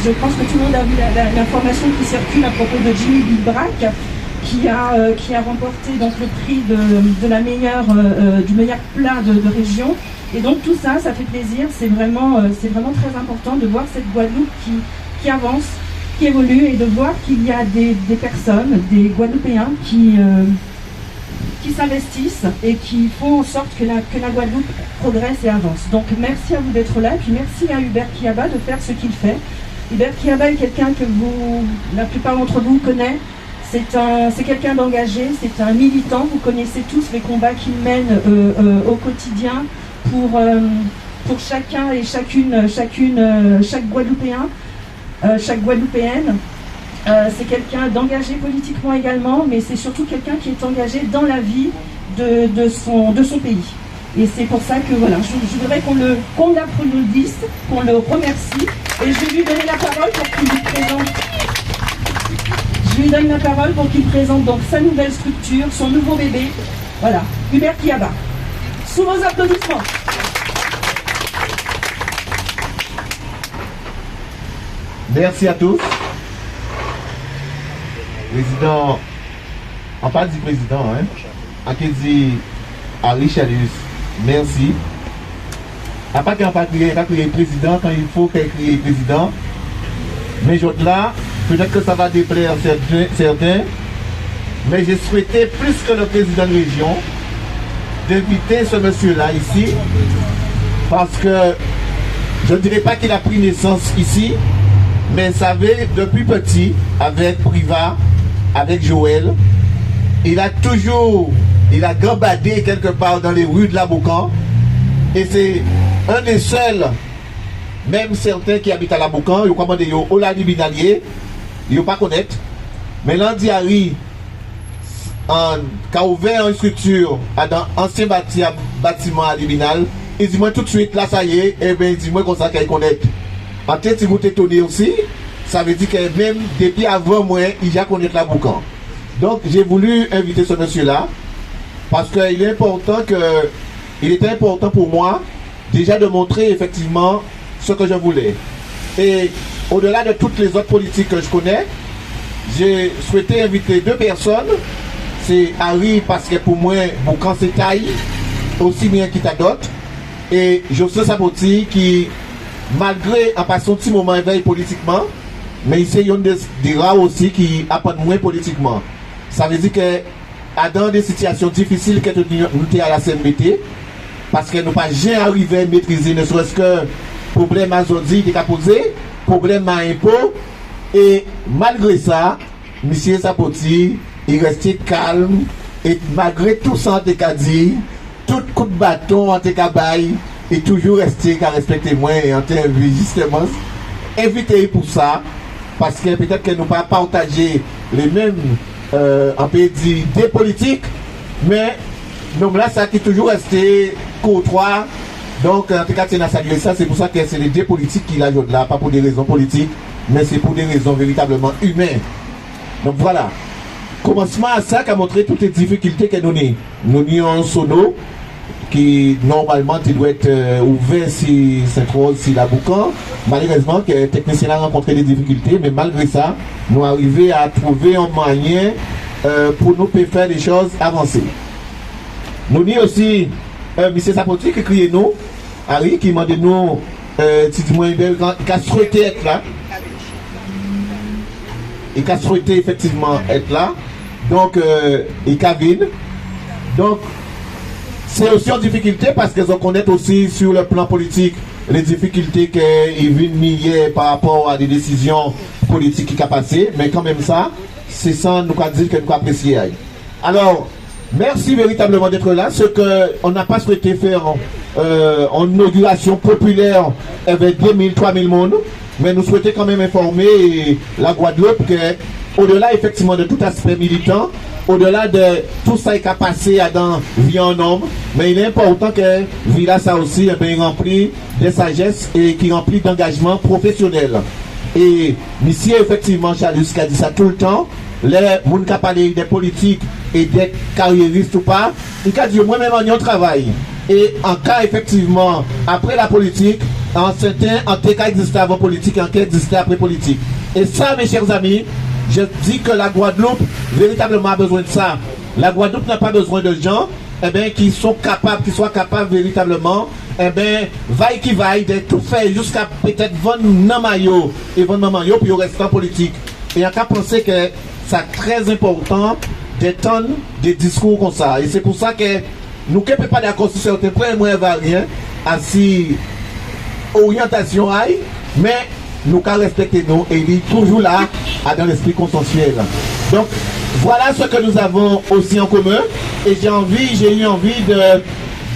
je pense que tout le monde a vu l'information qui circule à propos de Jimmy Bilbrack, qui a remporté donc le prix de la meilleure, du meilleur plat de région. Et donc tout ça, ça fait plaisir. C'est vraiment très important de voir cette Guadeloupe qui avance, qui évolue, et de voir qu'il y a des personnes, des Guadeloupéens qui s'investissent et qui font en sorte que la Guadeloupe progresse et avance. Donc merci à vous d'être là, et puis merci à Hubert Kiaba de faire ce qu'il fait. Hubert Kiaba est quelqu'un que la plupart d'entre vous connaissent. C'est quelqu'un d'engagé, c'est un militant. Vous connaissez tous les combats qu'il mène au quotidien pour chacun et chaque Guadeloupéen, chaque Guadeloupéenne. C'est quelqu'un d'engagé politiquement également, mais c'est surtout quelqu'un qui est engagé dans la vie de son pays. Et c'est pour ça que voilà, je voudrais qu'on l'applaudisse, qu'on le remercie, et je vais lui donner la parole pour qu'il nous présente. Je lui donne la parole pour qu'il présente donc sa nouvelle structure, son nouveau bébé. Voilà, Hubert Kiaba. Sous vos applaudissements. Merci à tous. Président, on parle du président, hein, à qui dit Harry Chalus, merci. À part qu'on pas crier président quand il faut qu'il crie président, mais je là, peut-être que ça va déplaire certains, mais j'ai souhaité plus que le président de région d'inviter ce monsieur-là ici, parce que je ne dirais pas qu'il a pris naissance ici, mais ça savez, depuis petit, avec Priva, avec Joël, il a gambadé quelque part dans les rues de la Boucan, et c'est un des seuls, même certains qui habitent à la Boucan, ils ont commandé au Lali Binalier, ils ne pas connaître, mais lundi Harry a ouvert une structure dans l'ancien bâtiment à Libinal, il dit moi tout de suite, là ça y est, et bien il dit moi comme ça qu'il connaît. En tête, si vous étonné aussi, ça veut dire que même depuis avant moi, il a connaît la Boucan. Donc j'ai voulu inviter ce monsieur-là, parce qu'il est important il était important pour moi déjà de montrer effectivement ce que je voulais. Et au-delà de toutes les autres politiques que je connais, j'ai souhaité inviter deux personnes. C'est Harry, parce que pour moi, Boucan c'est taille, aussi bien qu'il t'a d'autres. Et José Sapoti qui, malgré en passant un petit moment éveil politiquement, mais c'est une des rares aussi qui apprennent moins politiquement. Ça veut dire que dans des situations difficiles que nous sommes à la CMBT, parce que nous pas jamais arrivé à maîtriser ne serait-ce que problème à Zodi qui a posé, problème à impôt, et malgré ça, M. Sapoti, il restait calme, et malgré tout ça, il a dit, tout coup de bâton en cabaye, et toujours resté qu'à respecter moi et en termes justement invité pour ça, parce que peut-être que nous pas partager les mêmes on peut dire des politiques, mais donc là ça qui est toujours resté courtois. Donc en tout cas c'est à saluer ça, c'est pour ça que c'est les deux politiques qui l'ajoutent là, pas pour des raisons politiques, mais c'est pour des raisons véritablement humaines. Donc voilà, commencement à ça qui a montré toutes les difficultés que nous avons. Nous avons un sono qui normalement doit être ouvert si Saint-Rose, si la Boucan. Malheureusement, que le technicien a rencontré des difficultés, mais malgré ça, nous arrivons à trouver un moyen pour nous faire des choses avancées. Nous avons aussi M. Sapoti qui crie nous, Harry, qui m'a dit nous, qui a souhaité être là. Il a souhaité effectivement être là. Donc, il a vu. Donc, c'est aussi en difficulté parce qu'ils connaissent aussi sur le plan politique les difficultés qu'ils viennent milliers par rapport à des décisions politiques qui ont passé, mais quand même ça, c'est ça nous a dit que nous apprécions. Alors, merci véritablement d'être là. Ce qu'on n'a pas souhaité faire en inauguration populaire avec 2000, 3000 monde, mais nous souhaitons quand même informer la Guadeloupe que, au-delà effectivement de tout aspect militant, au-delà de tout ça qui a passé dans vie en homme, mais il est important que Villa ça aussi est rempli de sagesse et qui remplit d'engagement professionnel. Et monsieur effectivement Chalus qui a dit ça tout le temps, les gens qui parlent des politiques et des carriéristes ou pas, il a dit moi-même en travail. Et en cas effectivement, après la politique, en certain, en tout cas, existait avant politique, en cas existait après politique. Et ça, mes chers amis, je dis que la Guadeloupe, véritablement, a besoin de ça. La Guadeloupe n'a pas besoin de gens, qui sont capables, qui soient capables véritablement, vaille qui vaille, de tout faire jusqu'à peut-être vendre Namayo et vendre Namayo, puis au restant politique. Et on a pensé que c'est très important d'étendre des discours comme ça. Et c'est pour ça que nous ne sommes pas d'accord sur certains points, moi, rien, ainsi, orientation aille, mais nous qu'à respecter nous et il est toujours là dans l'esprit consensuel. Donc voilà ce que nous avons aussi en commun et j'ai eu envie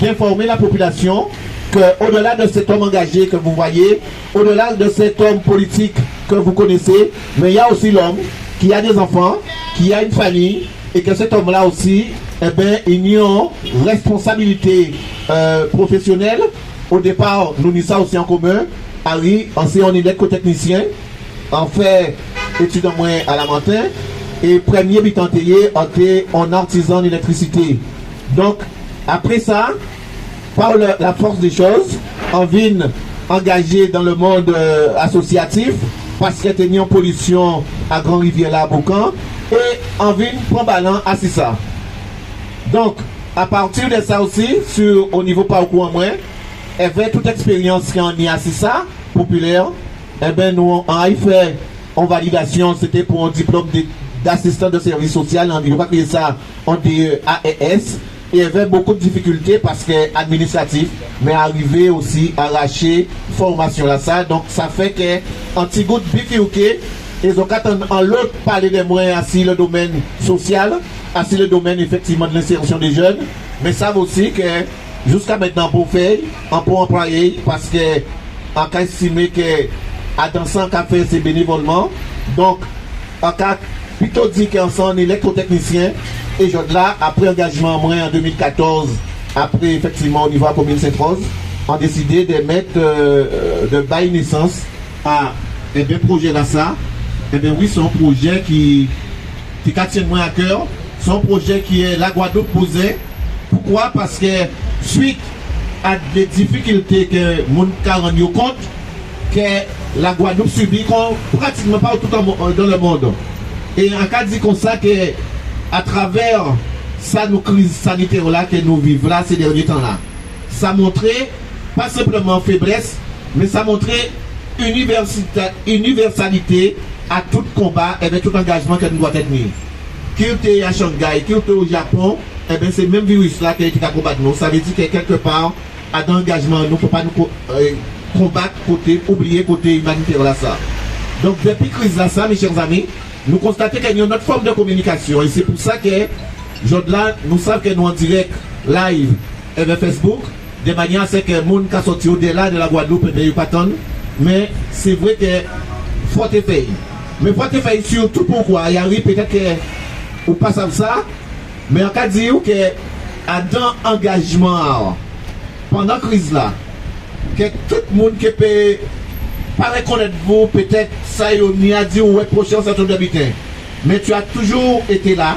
d'informer la population qu'au-delà de cet homme engagé que vous voyez, au-delà de cet homme politique que vous connaissez, mais il y a aussi l'homme qui a des enfants, qui a une famille et que cet homme-là aussi, il y a une responsabilité professionnelle. Au départ, nous avons ça aussi en commun. Harry, on est électrotechnicien, en fait études en moins à la matin, et premier bitantelier en artisan d'électricité. Donc, après ça, par la force des choses, on vient engagé dans le monde associatif, parce qu'il y a une pollution à Grand-Rivière à Boucan, et on vient prendre ballon à ça. Donc, à partir de ça aussi, au niveau parcours en moins, et vers toute expérience qui en y a ça, populaire, nous, on a fait en validation, c'était pour un diplôme d'assistant de service social, on va créer ça en AES, et il y avait beaucoup de difficultés parce que administratif, mais arrivé aussi à arracher formation là ça, donc ça fait que un petit goût de bifurqué, ils ont en l'autre parler des moyens assis le domaine social, assis le domaine effectivement de l'insertion des jeunes, mais savent aussi que jusqu'à maintenant, pour faire, on peut employer parce que on a estimé que à dans 100 cafés c'est bénévolement. Donc, on a plutôt dit qu'on est électrotechnicien et là, après engagement en 2014, après effectivement au niveau de la commune Sainte-Rose, on a décidé de mettre de bail naissance à un projet là ça. Et bien oui, c'est un projet qui tient moins à cœur. C'est un projet qui est la Guadeloupe posée. Pourquoi? Parce que suite à des difficultés que mon cas rend compte que la Guadeloupe subit pratiquement partout dans le monde. Et en cas dit comme ça que à travers ça nos crises sanitaires là que nous vivons là ces derniers temps là, ça montrait pas simplement faiblesse, mais ça montrait universalité à tout combat et tout engagement que nous doit être mis. Qui était à Shanghai, qui était au Japon, c'est le même virus là qui a combattu nous. Ça veut dire que quelque part, à l'engagement, nous ne pouvons pas nous combattre oublier côté humanitaire là ça. Donc depuis la crise là ça, mes chers amis, nous constatons qu'il y a une autre forme de communication. Et c'est pour ça que là, nous savons que nous en direct, live, et Facebook, de manière à ce que le monde qui a sorti au-delà de la Guadeloupe, il n'y a pas tant. Mais c'est vrai que faut te faire. Mais faut te faire surtout pourquoi. Il y a peut-être que ou pas ça, mais en cas de dire que dans engagement pendant la crise là, que tout le monde qui peut pas reconnaître vous, peut-être ça y a dit ou est prochain certain d'habitants, mais tu as toujours été là,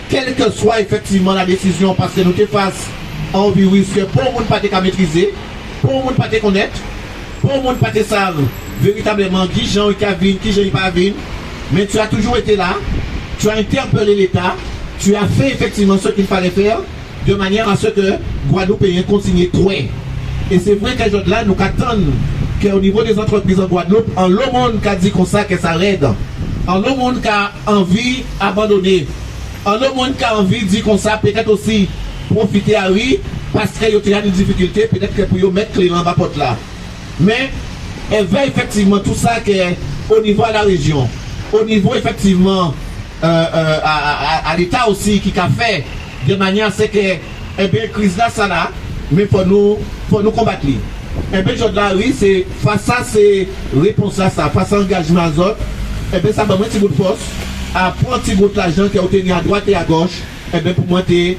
quelle que soit effectivement la décision, parce que nous te face à un virus que pour le monde pas te maîtriser, pour le monde pas te connaître, pour le monde pas te savoir véritablement qui gens qui viennent, qui gens pas viennent, mais tu as toujours été là. Tu as interpellé l'État, tu as fait effectivement ce qu'il fallait faire, de manière à ce que Guadeloupe ait consigné trop. Et c'est vrai que là, nous attendons qu'au niveau des entreprises en Guadeloupe, en le monde qui a dit comme ça que ça aide, en le monde qui a envie d'abandonner, en le monde qui a envie de dire comme ça, peut-être aussi profiter à lui, parce qu'il y a des difficultés, peut-être que pour mettre clé en bas porte là. Mais elle veut effectivement tout ça que au niveau de la région, au niveau effectivement à l'État aussi qui a fait de manière à ce que crise là ça là, mais pour nous combattre. Et bien oui, c'est face à ces réponses là ça, face à l'engagement aux autres, et bien ça va mettre un petit bout de force à prendre un petit bout de l'argent qui a obtenu à droite et à gauche, et bien pour moi fait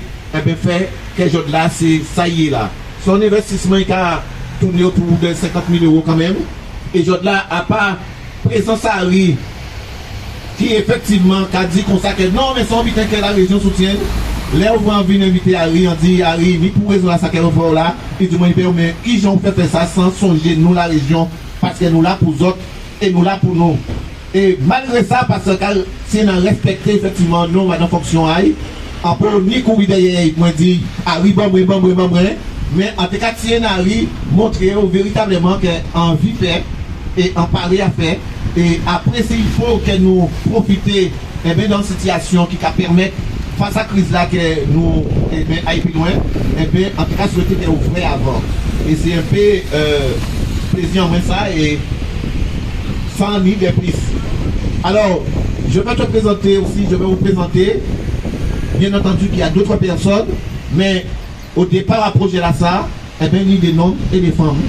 que là c'est ça y est là. Son investissement qui a tourné autour de 50 000 € quand même, et là à part présence à qui effectivement a dit comme ça que non mais son but que la région soutienne là, on va envie d'inviter Harry, on dit Harry, ni pour raison à ça qu'elle va là, et du moins, mais ils ont fait ça sans songer nous, la région, parce que nous là pour eux autres et nous là pour nous. Et malgré ça, parce que si on a respecté effectivement nous, dans fonction, on peut ni courir derrière, moi dit Harry, bon, mais en tout cas, si on a montrer véritablement qu'en vie fait et en parler à faire, et après, il faut que nous profitions dans une situation qui va permettre face à la crise là que nous aillons plus loin, en tout cas souhaiter que vous ferez avant. Et c'est un peu plaisir en moi ça et sans ni des prises. Alors, je vais te présenter aussi, je vais vous présenter, bien entendu qu'il y a d'autres personnes, mais au départ à projet là ça, il y a des noms et des femmes.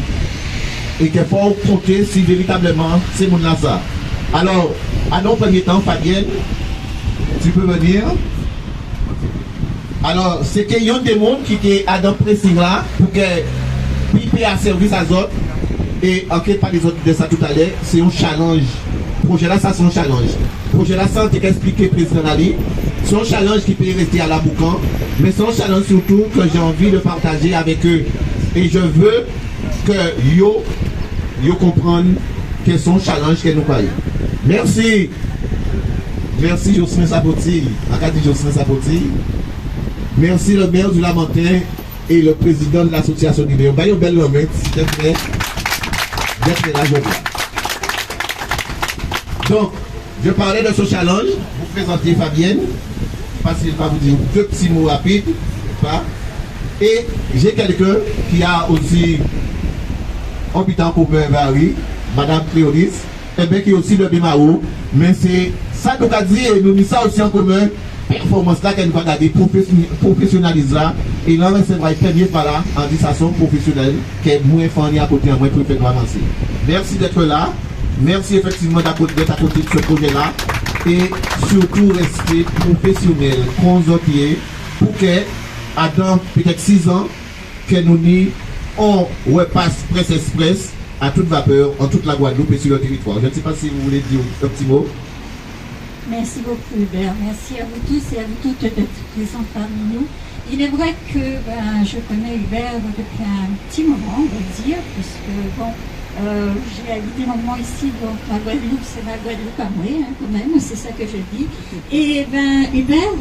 Et qu'il faut compter si véritablement c'est mon là ça. Alors, à nos premiers temps, Fabienne, tu peux venir. Alors, c'est qu'il y a des gens qui étaient à dans pressing là pour que piper à service à autres. Et en quelque part des autres de ça tout à l'heure, c'est un challenge. Projet là, ça c'est un challenge. Projet là, ça, c'est expliqué président Ali. C'est un challenge qui peut rester à la boucan, mais c'est un challenge surtout que j'ai envie de partager avec eux. Et je veux que yo comprennent que c'est un challenge que nous croyons. Merci. Merci Jocelyne Sapoti. Jocelyne Sapoti. Merci le maire du Lamentin et le président de l'association du Léon. Une belle remettre, s'il te plaît. D'être là, donc, je parlais de ce challenge. Vous présentez Fabienne. Parce qu'il va vous dire deux petits mots rapides. Et j'ai quelqu'un qui a aussi habitant commun Paris, Madame Cléolis, et bien qui est aussi de Bimao. Mais c'est ça nous a dit et nous mis ça aussi en commun. Performance là qu'elle va garder professionnalise là et là recevra le premier par là en disant professionnelle qui est moins fourni à côté en moins pour faire avancer. Merci d'être là. Merci effectivement d'être à côté de ce projet là et surtout rester professionnel, consotier pour que dans peut-être 6 ans que nous n'y on repasse presse express à toute vapeur en toute la Guadeloupe et sur le territoire. Je ne sais pas si vous voulez dire un petit mot. Merci beaucoup Hubert, merci à vous tous et à vous toutes d'être présents parmi nous. Il est vrai que je connais Hubert depuis un petit moment, on va dire, puisque bon, j'ai habité longuement ici, donc la Guadeloupe, c'est la Guadeloupe à moi, quand même, c'est ça que je dis. Et Hubert,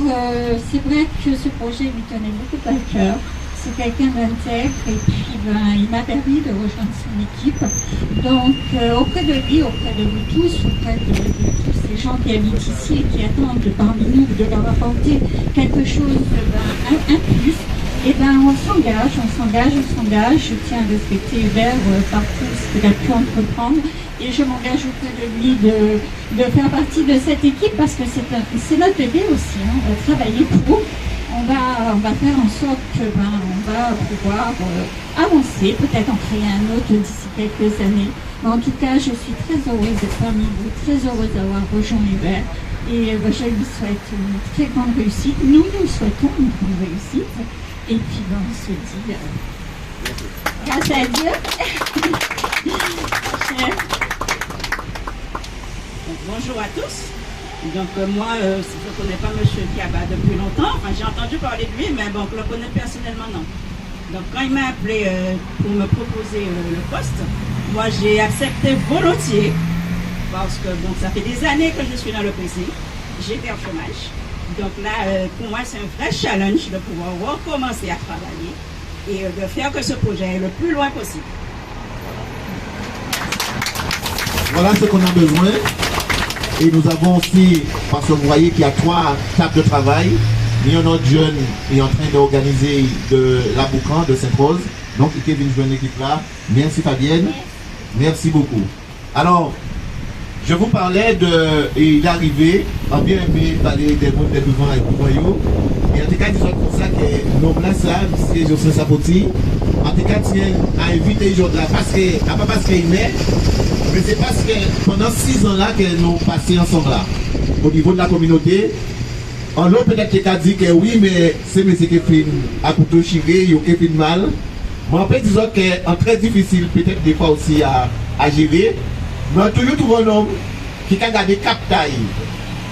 c'est vrai que ce projet lui tenait beaucoup à cœur. C'est quelqu'un d'intègre et puis il m'a permis de rejoindre son équipe. Donc auprès de lui, auprès de vous tous, auprès de tous ces gens qui habitent ici et qui attendent parmi nous de leur apporter quelque chose, un plus, et on s'engage. Je tiens à respecter Hubert partout ce qu'il a pu entreprendre et je m'engage auprès de lui de faire partie de cette équipe parce que c'est notre bébé aussi, on va travailler pour. On va faire en sorte que on va pouvoir avancer, peut-être en créer un autre d'ici quelques années. Mais en tout cas, je suis très heureuse d'être parmi vous, très heureuse d'avoir rejoint Hubert. Et je lui souhaite une très grande réussite. Nous souhaitons une grande réussite. Et puis on se dit grâce à Dieu. Bonjour à tous. Donc moi, je ne connais pas M. Kiaba depuis longtemps. Enfin, j'ai entendu parler de lui, mais bon, je le connais personnellement, non. Donc quand il m'a appelé pour me proposer le poste, moi j'ai accepté volontiers, parce que donc, ça fait des années que je suis dans le PC, j'étais au chômage. Donc là, pour moi, c'est un vrai challenge de pouvoir recommencer à travailler et de faire que ce projet aille le plus loin possible. Voilà ce qu'on a besoin. Et nous avons aussi, parce que vous voyez qu'il y a 3 tables de travail, il y a notre jeune est en train d'organiser de la Boucan, de Sainte-Rose. Donc, il vient jouer l'équipe là. Merci Fabienne. Merci beaucoup. Alors, je vous parlais d'arriver, en bien aimé parler des mondes des mouvements avec vous. Et en tout cas, disons comme ça que nos places là, c'est Jocelyne Sapoti. En tout cas, tiens à inviter aujourd'hui là, pas parce qu'il est, mais c'est parce que pendant 6 ans là que nous passons ensemble là, au niveau de la communauté, on a peut-être quelqu'un dit que oui, mais c'est monsieur qui fait à couteau chiré, qui fait mal. Mais en fait, disons que c'est très difficile peut-être des fois aussi à gérer. Mais on toujours trouve un homme qui a gardé cap taille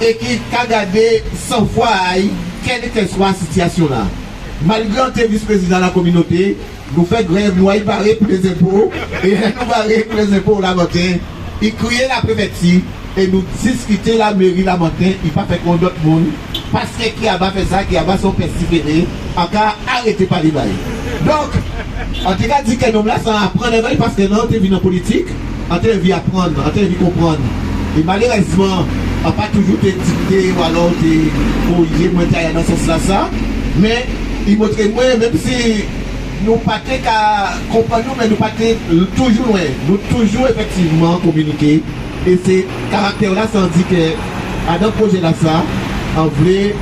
et qui a gardé 100 fois quelle que soit la situation là, malgré on est vice-président de la communauté, nous faisons grève, nous allons barrer pour les impôts, et nous barrer pour les impôts la matin, il criait la préfecture, et nous discuter la mairie la matin, il n'a pas fait contre d'autres monde, parce que qui a pas fait ça, qui a pas son persévéré, en cas arrêté par les bails. Donc, en tout cas, dit que nous là, ça apprend les bails parce que nous, on est venu en politique, on est venu apprendre, on est venu comprendre. Et malheureusement, on n'a pas toujours été dicté ou alors été corrigé, moi, dans ce sens-là, ça. Mais, il montre moi, même si nous ne pas comprendre, mais nous pas toujours loin. Nous toujours effectivement communiquer. Et ces caractères-là, ça dit que, dans le projet là, ça, on voulait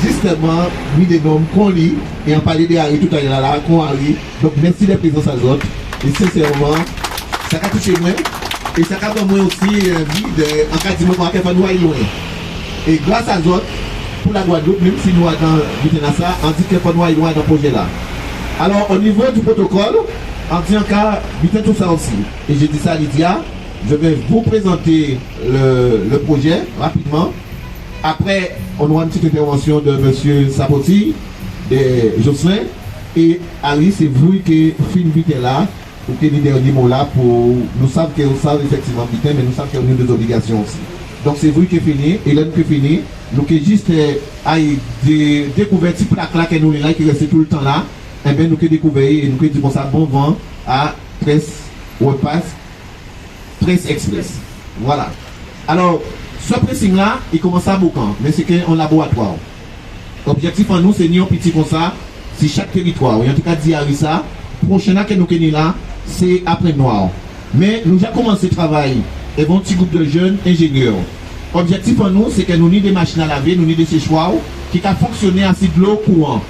justement, mis des noms qu'on lit, et on parlait des Harry tout à l'heure là, qu'on Harry. Donc, merci de la présence à autres. Et sincèrement, ça a touché moi. Et ça a moi aussi envie en cas de moment qu'on nous aille loin. Et grâce à autres, pour la Guadeloupe, même si nous dans ça, on dit qu'il faut nous aille loin dans le projet là. Alors, au niveau du protocole, on dit en cas, vite tout ça aussi. Et j'ai dit ça à Lydia, je vais vous présenter le projet rapidement. Après, on aura une petite intervention de M. Sapoti, de Jocelyn, et Harry, c'est vous qui finissez là, ou qui dit dernier mot là, pour nous savons que vous savez effectivement vite, mais nous savons qu'il y a des obligations aussi. Donc c'est vous qui finissez, et là nous qui finissons, nous qui juste découvert cette plaque là que nous là, qui reste tout le temps là, et bien nous qui découvrons, et nous qui disons ça bon vent à Presse Repasse, Presse Express. Voilà. Alors, ce pressing là, il commence à Boucan, mais c'est qu'un laboratoire. L'objectif en nous, c'est ni un petit comme ça, c'est chaque territoire. Et en tout cas, dit ça, prochain là que nous connaissons là, c'est après Noir. Mais nous avons commencé le travail, et un petit groupe de jeunes ingénieurs. L'objectif en nous, c'est que nous avons des machines à laver, nous avons des séchoirs qui peuvent fonctionner à de l'eau courant.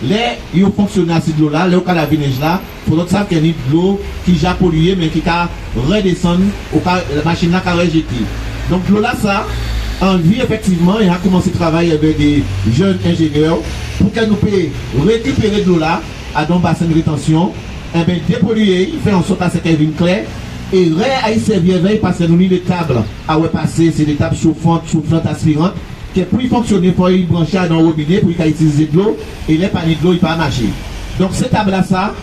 Les, ils ont fonctionné à de l'eau là, les au laver neige là, il faut savoir qu'il y a de l'eau qui est polluée, mais qui peut redescendre, la machine là qui a rejeté. Donc là, ça, en vie, effectivement, il a commencé à travailler avec des jeunes ingénieurs pour que nous puissions récupérer de l'eau là, à dans bassin de rétention, et bien dépolluer, faire en sorte à ce qu'elle vienne claire, et réaïsser veille parce que nous avons des tables à repasser, c'est des tables chauffantes, aspirantes, qui pour y fonctionner, il faut y brancher dans le robinet pour y utiliser de l'eau, et les paniers de l'eau, il ne peuvent pas marcher. Donc cette table là, ça,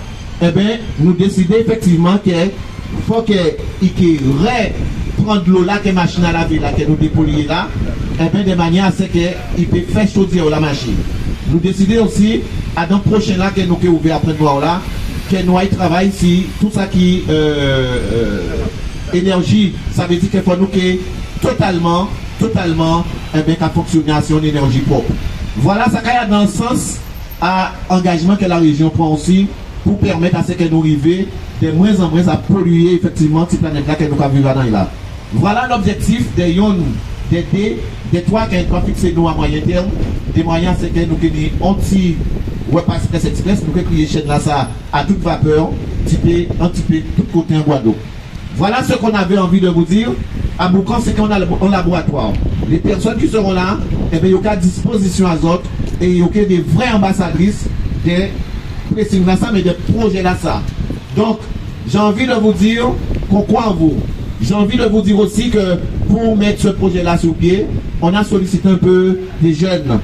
eh bien, nous décidons effectivement qu'il faut qu'il prendre l'eau là, que machine à laver là, que nous dépolluons là, et bien de manière à ce qu'il peut faire chaudir la machine. Nous décidons aussi, à dans le prochain là, que nous avons ouvert après Noir là, que nous travaillons si tout ça qui énergie, ça veut dire qu'il faut nous que totalement, eh bien, qu'à fonctionner sur une énergie propre. Voilà, ça va dans le sens à engagement que la région prend aussi pour permettre à ce que nous arrivions de moins en moins à polluer effectivement cette planète là que nous avons vivre dans là. Voilà l'objectif des trois qui ont fixé nous à moyen terme. Des moyens, c'est que nous avons anti-repasse Presse Express, nous avons créé chaîne là ça à toute vapeur, anticipé tout côté en Guadeloupe. Voilà ce qu'on avait envie de vous dire. À Boucan, c'est qu'on a un laboratoire. Les personnes qui seront là, eh bien, il y a une disposition à autres et il y a des vraies ambassadrices des pressing là ça, mais des projets là ça. Donc, j'ai envie de vous dire qu'on croit en vous. J'ai envie de vous dire aussi que pour mettre ce projet-là sur pied, on a sollicité un peu des jeunes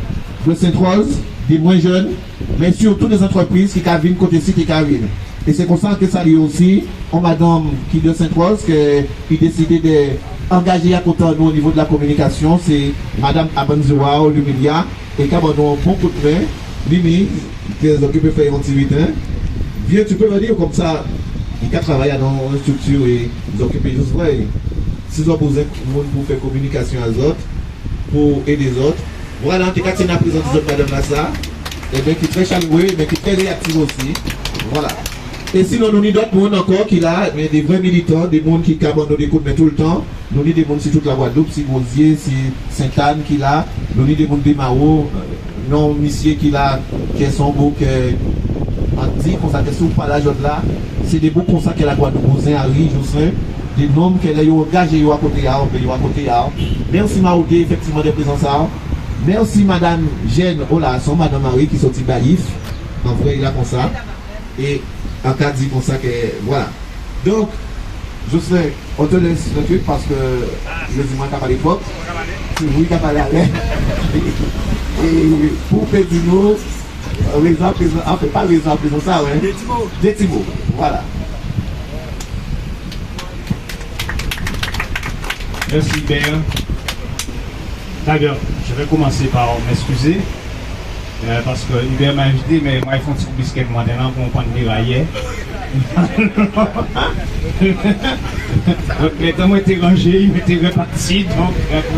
de Sainte-Rose, des moins jeunes, mais surtout des entreprises qui viennent côté ci, qui viennent. Et c'est comme ça que ça y est aussi, on madame qui de Sainte-Rose, qui a décidé d'engager à côté de nous au niveau de la communication, c'est madame Abanzoua, Lumilia, et qui a un bon coup de main, Mimi, qui peut faire un petit 8 ans. Viens, tu peux me dire comme ça, il a travaillé dans une structure et ils occupent juste vrai. Si vous avez besoin pour faire communication à autres, pour aider les autres, voilà, en tout cas, c'est la présence de madame Lassa, et bien qui est très chaleureux, mais qui est très réactif aussi. Voilà. Et sinon, nous avons d'autres monde encore qui là, mais des vrais militants, des gens qui abandonnent des coups de main tout le temps. Nous avons des gens sur toute la Guadeloupe, si Rosier, si Sainte-Anne qui là, nous avons des gens de Mao, non, monsieur qui là, qui sont beaux, on dit qu'on s'atteste ou pas la joie là, c'est des beaux constats que la Guadeloupe, Harry, Jocelyn, des noms qu'elle a engagés à côté à côté. Merci Maoudé, effectivement, des présences. Merci Madame Jeanne Olasson, Madame Marie qui sortit Baïf. En vrai, il a comme ça. Et en cas dit comme ça que voilà. Donc, Jocelyn, on te laisse le truc parce que je dis moi qu'à l'époque. oui, qui a parlé à l'air. Et pour Pédino, l'exemple, en fait, pas l'exemple, c'est ça, ouais. Des petits mots, voilà. Merci Hubert. D'ailleurs, je vais commencer par m'excuser. Parce que Hubert m'a invité, mais moi, il faut un petit biscuit maintenant pour prendre des raillets. Donc, les temps ont été rangés, ils m'étaient repartis, donc,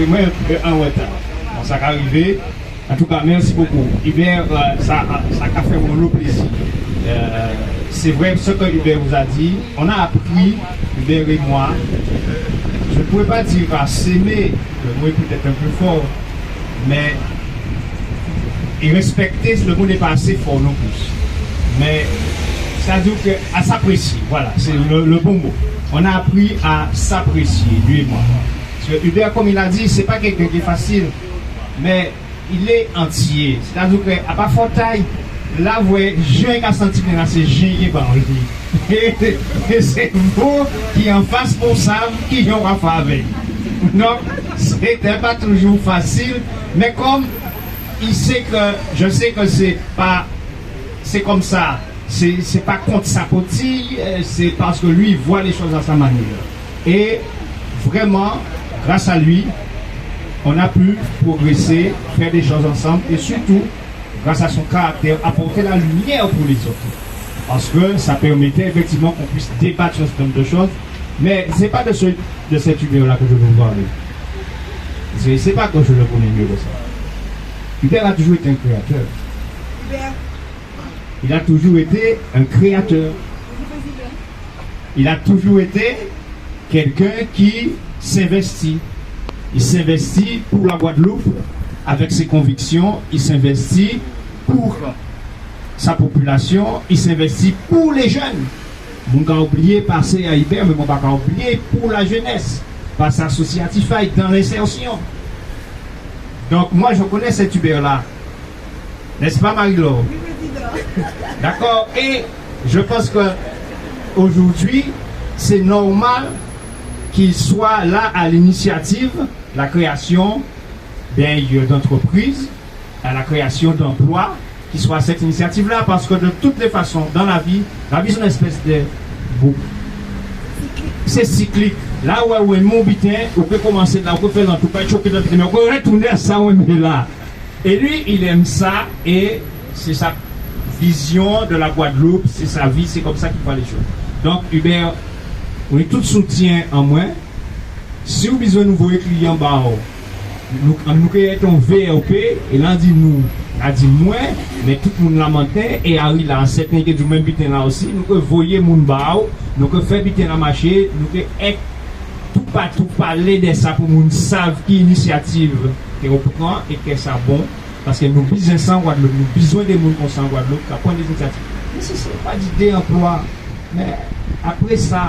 moi, un retard. Bon, ça va arriver. En tout cas, merci beaucoup. Hubert, ça a fait mon plaisir. C'est vrai ce que Hubert vous a dit. On a appris, Hubert et moi, je ne pouvais pas dire à s'aimer, le mot est peut-être un peu fort, mais et respecter, le mot n'est pas assez fort non plus. Mais ça veut dire qu'à s'apprécier, voilà, c'est le bon mot. On a appris à s'apprécier, lui et moi. Parce que Hubert, comme il a dit, c'est pas quelqu'un qui est facile, mais il est entier. C'est-à-dire qu'à pas fort taille, là, vous voyez, j'ai un senti que c'est j'ai qui est par lui. Et c'est vous qui en face pour ça, qui aura fait avec. Donc, c'était pas toujours facile, mais comme il sait que, je sais que c'est comme ça, c'est pas contre sa potille, c'est parce que lui, il voit les choses à sa manière. Et vraiment, grâce à lui, on a pu progresser, faire des choses ensemble, et surtout, grâce à son caractère, apporter la lumière pour les autres. Parce que ça permettait effectivement qu'on puisse débattre sur ce nombre de choses, mais c'est pas de cette Hubert-là que je veux vous parler. C'est pas que je le connais mieux que ça. Hubert a toujours été un créateur. Il a toujours été un créateur. Il a toujours été quelqu'un qui s'investit. Il s'investit pour la Guadeloupe avec ses convictions. Il s'investit pour sa population. Il s'investit pour les jeunes. On va oublier passer à Hubert, mais on va pas oublier pour la jeunesse. Passer associatif dans l'insertion. Donc moi je connais cet Hubert-là. N'est-ce pas Marie-Laure? D'accord. Et je pense que aujourd'hui, c'est normal qu'il soit là à l'initiative, la création d'entreprises, à la création d'emplois, qu'il soit à cette initiative-là, parce que de toutes les façons, dans la vie c'est une espèce de boucle. C'est cyclique. Là où est mon bitin, on peut commencer là, on peut faire dans tout pas choquer dans mais on peut retourner à ça où on est là. Et lui, il aime ça et c'est sa vision de la Guadeloupe, c'est sa vie, c'est comme ça qu'il voit les choses. Donc, Hubert, on est tout soutien en moi. Si vous avez besoin de nouveaux clients, nous créons un VRP et là, on a dit moi, mais tout le monde l'a monté et Harry là, certain que du même bitin là aussi, nous pouvons voyer mon bao, nous pouvons faire bitin la marché, nous pouvons tout parler de ça pour nous savent qui initiative qu'on prend et que ça bon parce que nous besoin sans Guadeloupe, nous besoin des gens comme ça en Guadeloupe qui prennent des initiatives. Mais ce n'est pas d'idée emploi, mais après ça,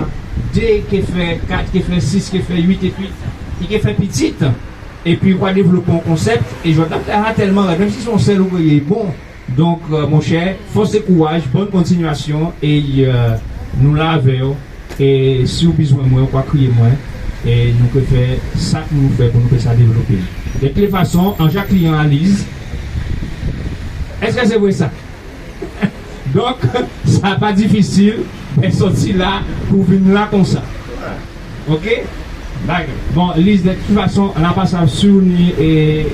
dès qu'il fait 4, qu'il fait 6, qu'il fait 8 et puis il fait petite et puis on va développer un concept et je t'attends tellement, même si son seul ouvrier est bon. Donc mon cher, force et courage, bonne continuation et nous l'avons et si vous avez besoin de moi, on va crier moi. Et nous pouvons faire ça que nous faisons pour nous faire ça développer. De toutes les façons, en chaque client à Lise, est-ce que c'est vrai ça? Donc, ça n'est pas difficile de sortir là pour venir là comme ça. Ok? D'accord. Bon, Lise, de toute façon, on a passé sur nous et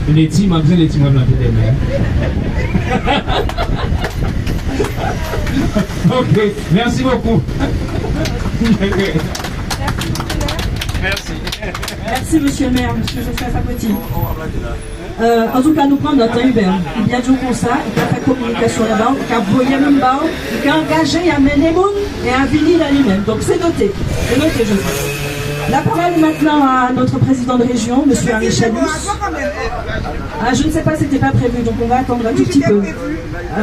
les teams, on a besoin des teams dans les mains. Ok, merci beaucoup. Merci. Merci monsieur le maire, monsieur Joseph Apoti. En tout cas, nous prenons notre Hubert. Il y a du comme ça, il a fait communication là-bas, il a voyé mon bas, il a engagé à mener mon et à venir à lui-même. Donc c'est noté. C'est noté, Joseph. La parole maintenant à notre président de région, monsieur Henri Chalus. Ah, je ne sais pas, c'était pas prévu, donc on va attendre un tout petit peu.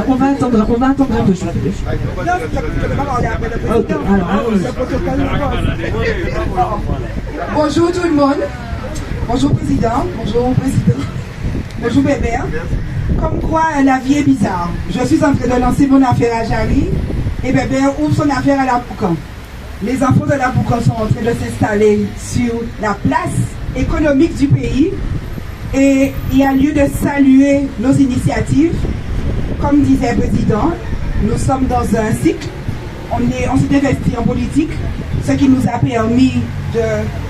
On va attendre un peu. Ok, alors allons-y. Bonjour tout le monde. Bonjour président. Bonjour bébé. Comme quoi la vie est bizarre. Je suis en train de lancer mon affaire à Jarry et bébé ouvre son affaire à la Boucan. Les enfants de la Boucan sont en train de s'installer sur la place économique du pays. Et il y a lieu de saluer nos initiatives. Comme disait le président, nous sommes dans un cycle. On s'est investi en politique, ce qui nous a permis de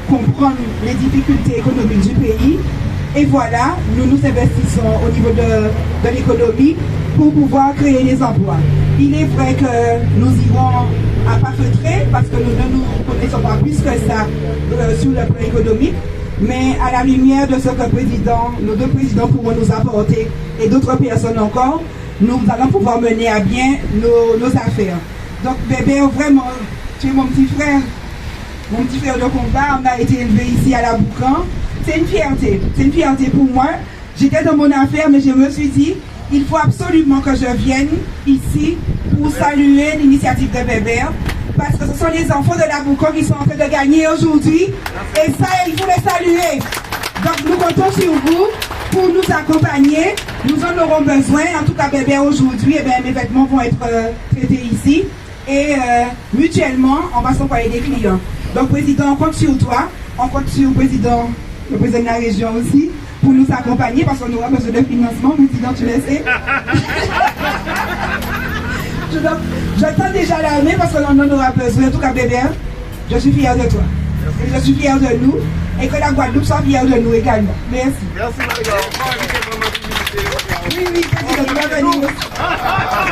comprendre les difficultés économiques du pays. Et voilà, nous nous investissons au niveau de l'économie pour pouvoir créer des emplois. Il est vrai que nous irons à pas feutrer parce que nous ne nous connaissons pas plus que ça sur le plan économique. Mais à la lumière de ce que nos deux présidents pourront nous apporter et d'autres personnes encore, nous allons pouvoir mener à bien nos affaires. Donc bébé, vraiment, tu es mon petit frère de combat. On a été élevé ici à la Boucan. C'est une fierté pour moi. J'étais dans mon affaire, mais je me suis dit, il faut absolument que je vienne ici pour saluer l'initiative de Bébert. Parce que ce sont les enfants de la Boucan qui sont en train de gagner aujourd'hui. Et ça, il faut les saluer. Donc nous comptons sur vous pour nous accompagner. Nous en aurons besoin. En tout cas, Bébert, aujourd'hui, mes vêtements vont être traités ici. Et mutuellement, on va s'envoyer des clients. Donc, président, on compte sur toi. On compte sur le président de la région aussi, pour nous accompagner parce qu'on aura besoin de financement. Président, tu le sais. J'attends déjà l'armée parce qu'on en aura besoin. En tout cas, bébé, je suis fière de toi. Et je suis fière de nous. Et que la Guadeloupe soit fière de nous également. Merci. Merci, Marie-Laure. Oui, président, tu vas venir aussi.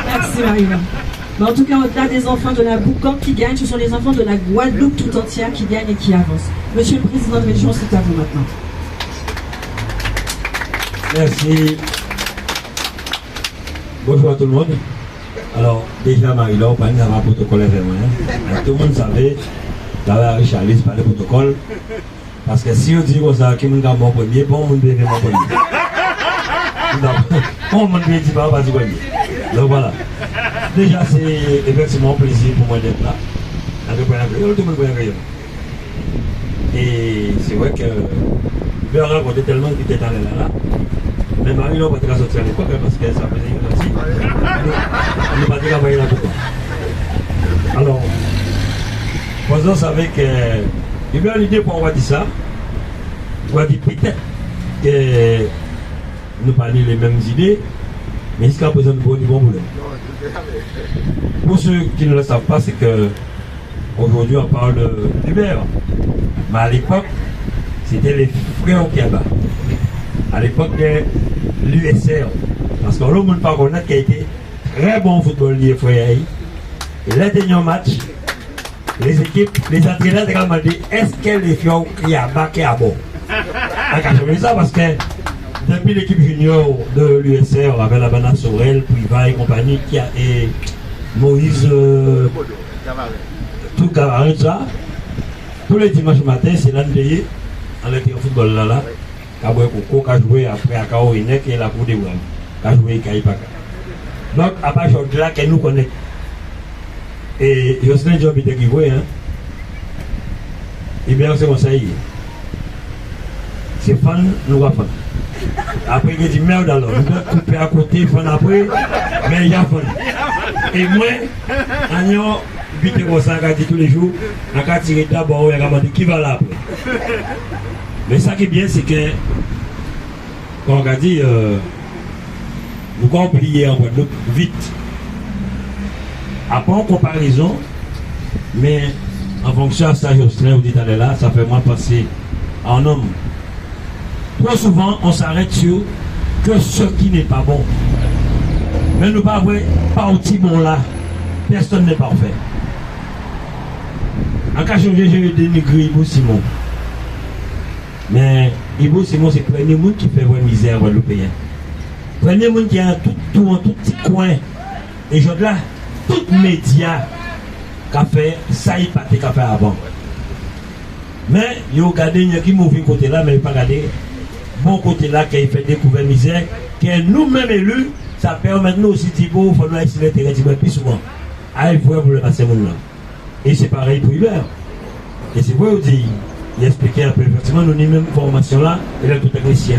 Merci, Marie-Laure. Mais en tout cas, au-delà des enfants de la Boucan qui gagnent, ce sont les enfants de la Guadeloupe tout entière qui gagnent et qui avancent. Monsieur le président de région, c'est à vous maintenant. Merci. Bonjour à tout le monde. Alors, déjà, Marie-Laure, pas un protocole vraiment. Tout le monde savait, d'avoir Richarlis par le protocole. Parce que si on dit que ça, qui m'a mon premier, bon, on devait mon premier. Bon, on devait dire pas du premier. Donc voilà. Déjà, c'est effectivement un plaisir pour moi d'être là. Et c'est vrai que je vais rencontrer tellement qui était allé là. Mais Marie-Laure va pas sortir à l'époque parce que ça faisait une aussi. On n'est pas déjà envoyé là pourquoi. Alors, posons avec. Il y a une idée pour on va dire ça. On va dire peut-être que nous parlons les mêmes idées, mais jusqu'à présent, nous avons du bon boulot. Pour ceux qui ne le savent pas, c'est que aujourd'hui on parle d'Hubert. Mais à l'époque, c'était les frères Kiaba. À l'époque de l'USR. Parce qu'on ne peut pas connaître qu'il a été très bon football lié frère. Et le dernier match, les équipes, les entraîneurs ont demandé est-ce que les frères Kiaba qui a bon. On a ça parce que depuis l'équipe junior de l'USR, avec la Bana Sorel, Priva et compagnie, qui a et Moïse, tout Gavarin, ça, tous les dimanches matin, c'est l'année en l'équipe football là, Kaboué Koko, qui a joué après à Kao Inek et la Cour des Ouam, qui a joué Kaipaka. Donc, à part de là, qu'elle nous connaît. Et Jocelyn Job était qui jouait, hein. Et bien, c'est comme ça, c'est fan, nous va fan. Après, il dit merde alors, nous devons couper à côté, fan après, mais il y a fan. Et moi, Agnon, vite comme ça, dit tous les jours, on a tiré d'abord, il y a qui va là après. Mais ça qui est bien, c'est que, quand on a dit, nous avons plié en Guadeloupe vite. Après, en comparaison, mais en fonction de ça, Jocelyn, vous dites allez là, ça fait moins passer en homme. Trop souvent, on s'arrête sur que ce qui n'est pas bon. Mais nous pas vrai, pas aussi bon là. Personne n'est parfait. En cas de j'ai dénigré Ibo Simon. Mais Ibo Simon, c'est le premier monde qui fait vraie misère guadeloupéen. Le premier monde qui a tout en tout petit coin. Et je là, tout média qui a fait ça, il pas fait avant. Mais il y a regardé, il y a qui mauvais côté là, mais il n'y a pas regardé. Bon côté là qui a fait découvrir misère, que nous-mêmes élus, ça permet nous aussi de dire, il faut nous essayer de plus souvent. Ah, il faut le passer mon là. Et c'est pareil pour Hubert. Et c'est vrai, on dit, il expliquait un peu, effectivement, nous, même formation là, il est tout technicien.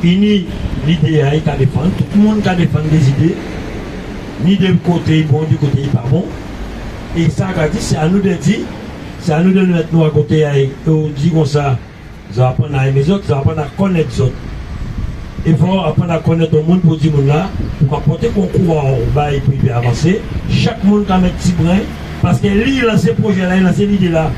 Fini l'idée à défendre, tout le monde qui défendre des idées, ni du côté bon, du côté pas bon. Et ça, c'est à nous de dire, c'est à nous de nous mettre nous à côté, et on dit comme ça. Vous apprenez à aimer les autres, vous apprenez à connaître les autres. Il faut apprendre à connaître le monde pour dire là, pour apporter concours et puis avancer. Chaque monde qui a mettre petit brin, parce que lui, il a ces projets-là, il a ces idées-là.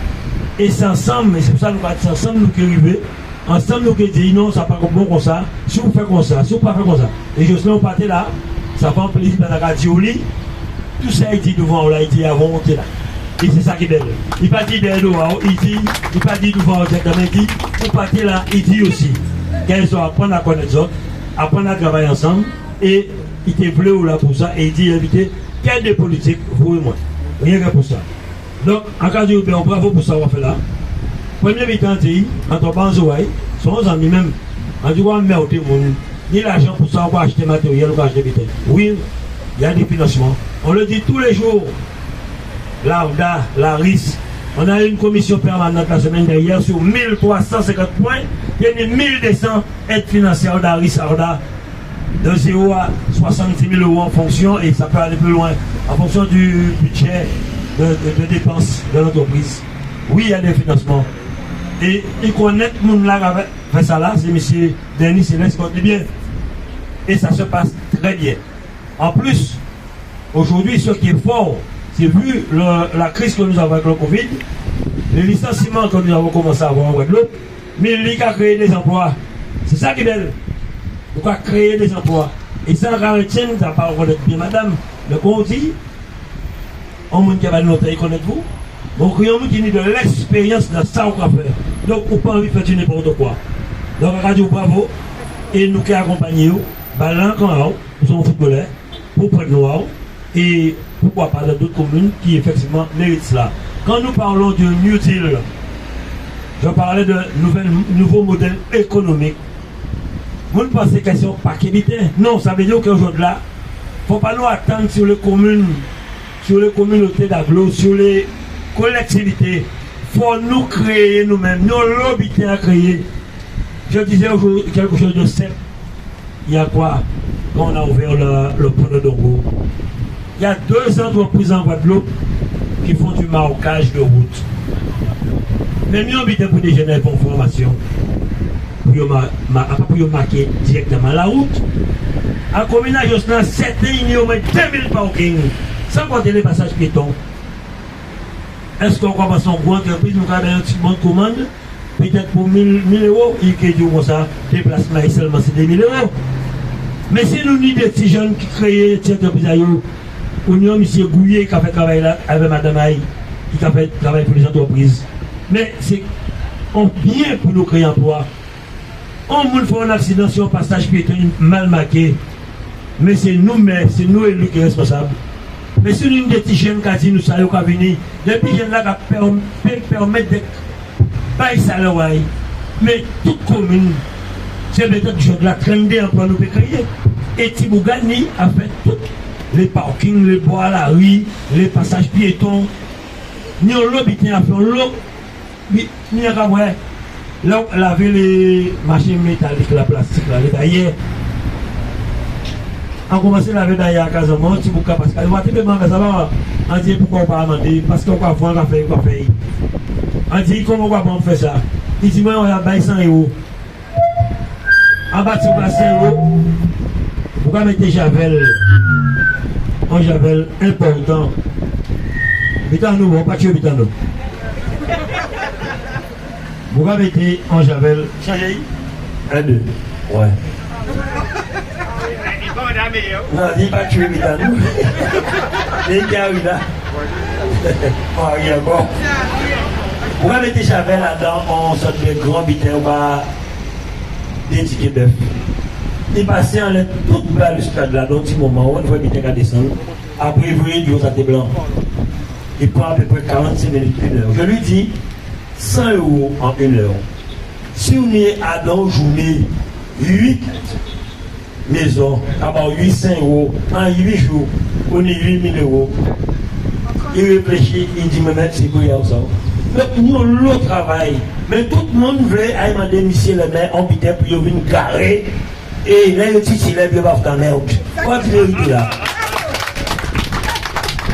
Et c'est ensemble, et c'est pour ça que nous partons ensemble, nous qui arrivons. Ensemble, nous qui disons non, ça n'est pas bon comme ça. Si vous faites comme ça, si vous ne faites pas comme ça. Et Jocelyn, on partait là, ça fait un plaisir dans la radio. Tout ça, il dit devant, là, il dit avant, on est là. Et c'est ça qui est belle. Il pas dit derrière, il pas dit devant, il dit, vous partez là, il dit aussi. Qu'elles sont apprendre à connaître les autres, apprendre à travailler ensemble, et il te voulait là pour ça, et il dit inviter quel des politiques, vous et moi. Rien que pour ça. Donc, en cas de bravo pour ça, on fait là. Premier mi-temps, en tombant en Zoaï, son amis même, en disant, mais au témoin, ni l'argent pour ça, on va acheter matériel, on va acheter bétail. Oui, il y a des financements. On le dit tous les jours. L'ARDA, la RIS, on a eu une commission permanente la semaine dernière sur 1350 points. Il y a 1200 aides financières d'ARIS, ARDA, de 0 à 70 000 € en fonction, et ça peut aller plus loin, en fonction du budget de dépenses de l'entreprise. Oui, il y a des financements. Et ils connaissent le monde là fait ça là, c'est M. Denis Céleste qui dit bien. Et ça se passe très bien. En plus, aujourd'hui, ce qui est fort, c'est vu la crise que nous avons avec le Covid, les licenciements que nous avons commencé à avoir en Guadeloupe, mais il a créé des emplois. C'est ça qui est belle. On a créé des emplois. Et ça, on retient, ça pas reconnaître bien, madame. Mais quand on dit, on monde qui va noter, connaître-vous, on crée un monde qui a de l'expérience dans ça qu'on va faire. Donc, on n'a pas envie de faire n'importe quoi. Donc, on a dit bravo, et nous qui accompagnons, balan quand nous sommes footballeurs, pour prendre nous, et pourquoi pas dans d'autres communes qui effectivement méritent cela. Quand nous parlons du New Deal, je parlais de nouveau modèle économique. Vous ne pensez que c'est pas qu'habiter. Non, ça veut dire qu'aujourd'hui là, il ne faut pas nous attendre sur les communes, sur les communautés d'agglo, sur les collectivités. Il faut nous créer nous-mêmes, nous l'habiter à créer. Je disais aujourd'hui quelque chose de simple. Il y a quoi? Quand on a ouvert le pont de Dongo, il y a 2 entreprises en Guadeloupe qui font du marquage de route. Mais nous habitons pour des jeunes pour formation, pour marquer directement la route. À commune à Jocelyn, il y a au moins 2000 parkings, sans compter les passages piétons. Est-ce qu'on va passer en grande entreprise, nous avons un petit bon de commande, peut-être pour 1000 €, il y a comme ça, déplacement seulement c'est 2000 €. Mais si nous avons des petits jeunes qui créent cette entreprise, ou nous avons M. Gouillet qui a fait travail là avec Mme Aïe, qui a fait travail pour les entreprises. Mais c'est bien pour nous créer emploi. On peut faire un accident sur un passage piéton mal marqué. Mais c'est nous élus qui sommes responsables. Mais si nous avons des petits jeunes qui disent nous ça, qui venir, des petits jeunes là qui permettent de payer salaire. Mais toute commune, c'est peut-être que la traîne d'emploi nous peut créer. Et Tibougani a fait tout. Les parkings, les bois, la rue, les passages piétons. Nous avons l'habité à faire l'eau. Nous avons lavé les machines métalliques, la plastique, les taillères. On a commencé à laver d'ailleurs à Casamance, parce que ça va, on dit pourquoi on va demander, parce qu'on va voir, on va faire. On dit comment on va faire ça. Il dit moi on va bailler 100 €. En bas de 100 €, pourquoi mettre Javel? Un Javel important. Bitano, on va pas tuer Bitano. Vous avez été en Javel. Changez. 1, 2. Ouais. Non, il va tuer Bitano. Il y a eu là. Oh, il y a bon. Vous avez été Javel là-dedans, on sort de grands bitins, on va dédiquer bœuf. Il passait en l'air tout bas le stade là, dans un petit moment, on voit bitin à descendre. Après, vous voyez du haut à tes blancs. Il prend à peu près 46 minutes, 1 heure. Je lui dis 100 € en 1 heure. Si on est à dans journée 8 maisons, à 800 € en 8 jours, on est 8 000 €. Il réfléchit, il dit, mais c'est quoi ça? Donc nous, le travail. Mais tout le monde veut aller demander monsieur le maire en bitin pour venir garer. Et là, il dit, il est bien dans la merde. Quoi que vérité là?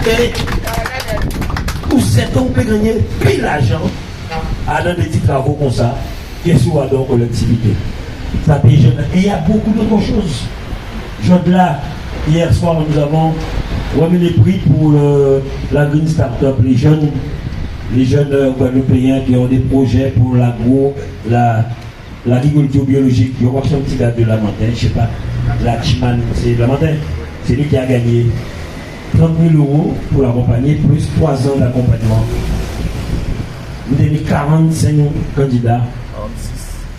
Et pour 7 ans, on peut gagner plus d'argent à dans des petits travaux comme ça. qu'est-ce qu'on a dans la collectivité. Ça paye jeune. Et il y a beaucoup d'autres choses. Là, hier soir, nous avons remis les prix pour la Green Startup, les jeunes guadeloupéens qui ont des projets pour l'agriculture biologique. Je crois que c'est un petit gars de Lamentin, je ne sais pas, la Chiman, c'est Lamentin, c'est lui qui a gagné 30 000 € pour l'accompagner, plus 3 ans d'accompagnement. Nous avons 45 candidats,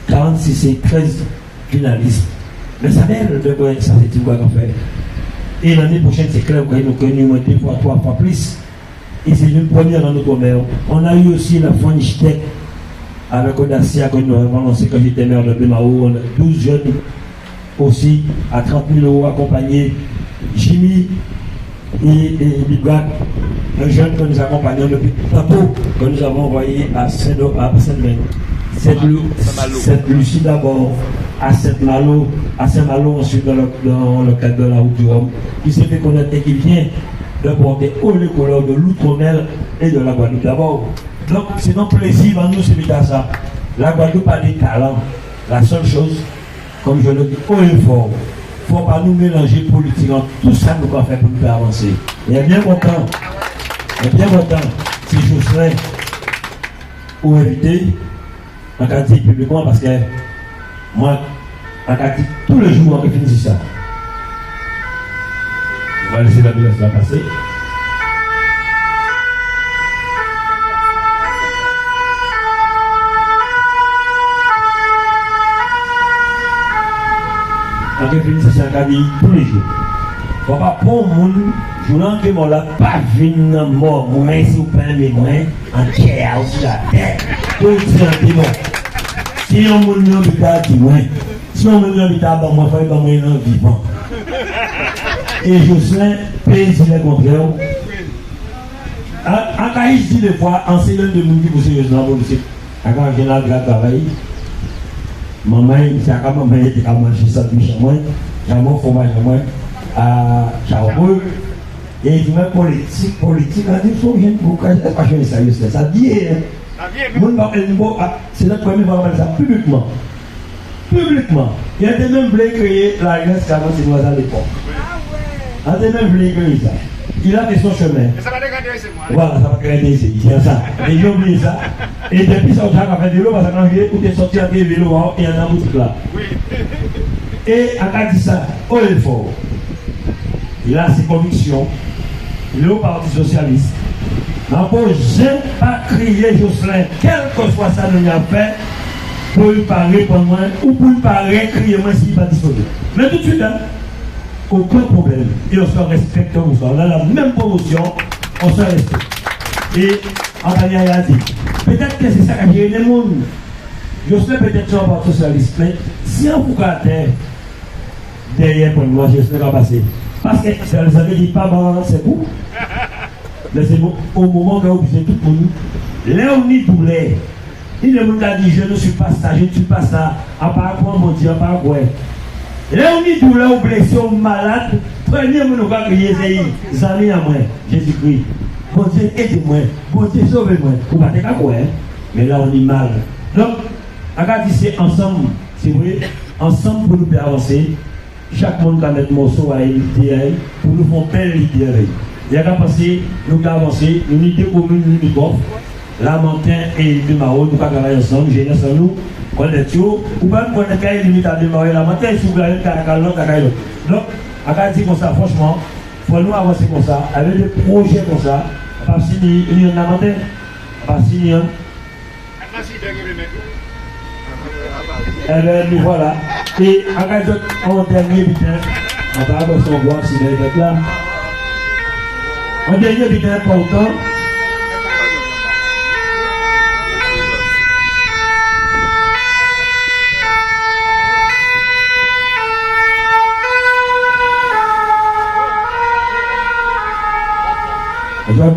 46 et 13 finalistes. Mais ça m'aide de quoi ça c'est tout quoi qu'on fait. Et l'année prochaine, c'est clair que nous avons 2 fois, 3 fois plus. Et c'est une première dans notre maire. On a eu aussi la French Tech avec Audacia que nous avons lancé quand j'étais maire de Bémao. On a 12 jeunes aussi à 30 000 € accompagnés. Jimmy et Bibrak, un jeune que nous accompagnons depuis tantôt, que nous avons envoyé à Saint-Domingue. Sainte-Lucie d'abord, à Saint-Malo, ensuite dans le cadre de la route du Rhum, qui s'est fait connaître et qui vient de porter haut les couleurs de l'outre-mer et de la Guadeloupe d'abord. Donc c'est notre plaisir à nous, c'est à ça. La Guadeloupe a des talents. La seule chose, comme je le dis haut et fort, il ne faut pas nous mélanger politique en tout ça nous va faire pour nous faire avancer. Il est bien content, si je serais pour éviter, en cas de publiquement, parce que moi, en cas de tous les jours, on finit ça. On va laisser la ville passer. On finit ça tous les jours. Il ne faut pas pour le monde, je n'en ai là, pas venir mort, moi, si vous prenez moi, en chair, sur la tête, pour dire bon. Si on me dit habitat, si on me dit habitat, moi, il faut que je vivant. Et Jocelyn paye si les contraires. En cas, je dis des fois, en cellule de monde qui vous sérieusement, vous savez, quand je viens là, travailler, maman, c'est quand maman était à manger ça, j'ai mon fromage à Charbeux. Et il dit, mais politique, on dit, il faut bien pour que ça dit, c'est notre premier fois ça publiquement. Il y a des même voulu créer la Grèce qu'avant c'est nous à l'époque. Il y a des même voulu créer ça. Il a fait son chemin. Ça va dégrader, c'est moi. Voilà, ça va créer ici. C'est ça. Et j'ai oublié ça. Et depuis ça, on a fait de l'eau parce qu'on est sorti avec des vélos et on a un boutique là. Et on a dit ça, haut et fort. Il a ses convictions. Il est au Parti Socialiste. Je n'ai pas crié Jocelyn, quel que soit ça nous a fait, pour lui parler pour moi, ou pour lui parler, crier moi s'il n'est pas disponible. Mais tout de suite, hein, aucun problème. Et on se respecte, on a la même promotion, on se respecte. Et Anthony a dit, peut-être que c'est ça qui a géré le monde. Jocelyn peut-être sur un Parti Socialiste, mais si on vous garde derrière pour moi, Jocelyn va passer. Parce que ça vous avait dit, pas bon, c'est vous. Mais c'est bon, au moment où vous êtes tout le monde, là on est douleur. Il le monde a dit, je ne suis pas ça, je ne suis pas ça, à part quoi, mon Dieu, à part quoi. Là on est douleur, blessé, malade, premier monde va crier, c'est amis à moi, Jésus-Christ. Bon Dieu, aidez-moi, bon Dieu, sauvez-moi. Vous ne pas quoi, mais là on est mal. Donc, regarde ici, ensemble, c'est vrai, ensemble pour nous faire avancer, chaque monde va mettre morceau à l'idée, pour nous faire belle idée. Il y a qu'à passer, nous avons avancé, l'unité commune, l'unité Lamentin et Bémao, nous avons travaillé ensemble, j'ai dit nous, on est tout, ou pas qu'on est qu'à limite à Bémao et Lamentin, si vous voulez, donc, à dire comme ça, franchement, il faut nous avancer comme ça, avec des projets comme ça, pas signer une Lamentin, pas signer un. Eh bien, voilà. Et en dernier bulletin, on va avoir son voir si vous êtes là. En dernier bulletin important,